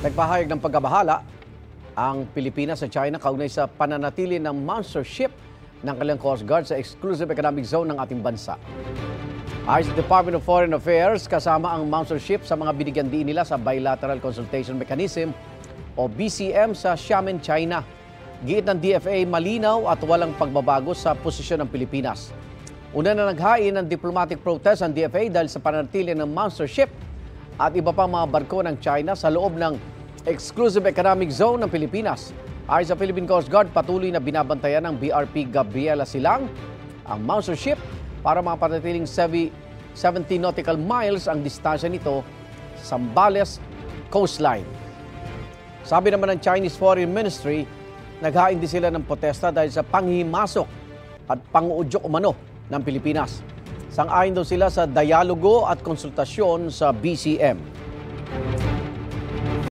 Nagpahayag ng pagkabahala ang Pilipinas sa China kaugnay sa pananatili ng monster ship ng kanilang Coast Guard sa exclusive economic zone ng ating bansa. Ayon sa Department of Foreign Affairs, kasama ang monster ship sa mga binigyan diin nila sa Bilateral Consultation Mechanism o BCM sa Xiamen, China. Giit ng DFA, malinaw at walang pagbabago sa posisyon ng Pilipinas. Una na naghain ng diplomatic protest ang DFA dahil sa pananatili ng monster ship at iba pang mga barko ng China sa loob ng exclusive economic zone ng Pilipinas. Ayon sa Philippine Coast Guard, patuloy na binabantayan ng BRP Gabriela Silang ang monster ship para mapanatiling 70 nautical miles ang distansya nito sa Zambales coastline. Sabi naman ng Chinese Foreign Ministry, naghain din sila ng protesta dahil sa panghihimasok at panguudyok umano ng Pilipinas. Sang-ayon daw sila sa dialogo at konsultasyon sa BCM.